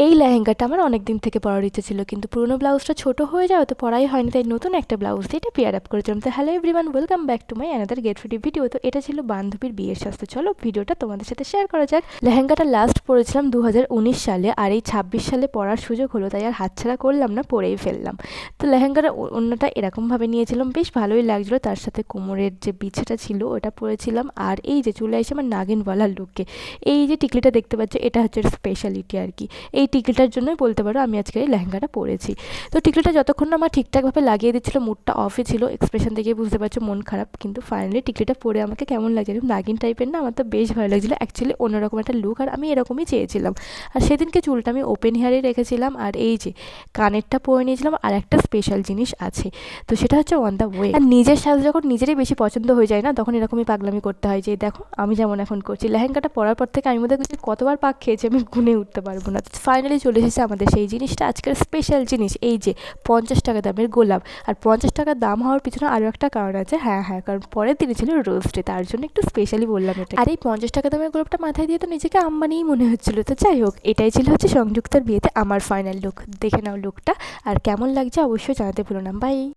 এই লেহেঙ্গাটা আমার অনেক দিন থেকে পরার ইচ্ছে ছিল, কিন্তু পুরোনো ব্লাউজটা ছোট হয়ে যাওয়া তো পরাই হয়নি, তাই নতুন একটা ব্লাউজ দিয়ে এটা পেয়ার আপ করেছিলাম। তো hello everyone, welcome back to my another get ready video. তো এটা ছিল বান্ধবীর বিয়ের সাজ। তো চলো ভিডিওটা তোমাদের সাথে শেয়ার করা যাক। লেহেঙ্গাটা লাস্ট পরেছিলাম 2019 সালে, আর এই 26 সালে পরার সুযোগ হলো, তাই আর হাতছাড়া করলাম না, পরেই ফেললাম। তো লেহেঙ্গাটা অন্যটা এরকমভাবে নিয়েছিলাম, বেশ ভালোই লাগছিলো। তার সাথে কোমরের যে বিছাটা ছিল ওটা পরেছিলাম, আর এই যে চলে আসে আমার নাগিনওয়ালার লুকে। এই যে টিকলিটা দেখতে পাচ্ছ, এটা হচ্ছে স্পেশালিটি আর কি। এই টিকলিটার জন্যই বলতে পারো আমি আজকে এই লেহেঙ্গাটা পরেছি। তো টিকলিটা যতক্ষণ না আমার ঠিকঠাকভাবে লাগিয়ে দিচ্ছিল, মুডটা অফে ছিল, এক্সপ্রেশন দেখে বুঝতে পারছো মন খারাপ, কিন্তু ফাইনালি টিকলিটা পরে আমাকে কেমন লাগছে, নাগিন টাইপের না, আমার তো বেশ ভালো লাগছিলো। অ্যাকচুয়ালি অন্যরকম একটা লুক, আর আমি এরকমই চেয়েছিলাম। আর সেদিনকে চুলটা আমি ওপেন হেয়ারে রেখেছিলাম, আর এই যে কানেরটা পরে নিয়েছিলাম। আর একটা স্পেশাল জিনিস আছে, তো সেটা হচ্ছে অন দ্য ওয়ে। আর নিজের সাথে যখন নিজেরই বেশি পছন্দ হয়ে যায় না, তখন এরকমই পাগলামি করতে হয়। যে দেখো আমি যেমন এখন করছি, লেহেঙ্গাটা পরার পর থেকে আমি মধ্যে কতবার পাক খেয়েছি আমি গুনে উঠতে পারবো না। ফাইনালি চলে এসেছে আমাদের সেই জিনিসটা, আজকের স্পেশাল জিনিস, এই যে 50 টাকা দামের গোলাপ। আর 50 টাকার দাম হওয়ার পিছনে আরও একটা কারণ আছে, হ্যাঁ, কারণ পরের দিনই ছিল রোজ ডে, তার জন্য একটু স্পেশালি বললাম এটা। আর এই 50 টাকা দামের গোলাপটা মাথায় দিয়ে তো নিজেকে আম্বানিই মনে হচ্ছিল। তো যাই হোক, এটাই ছিল হচ্ছে সংযুক্তার বিয়েতে আমার ফাইনাল লুক। দেখে নাও লুকটা, আর কেমন লাগছে অবশ্যই জানাতে ভুলো না। বাই।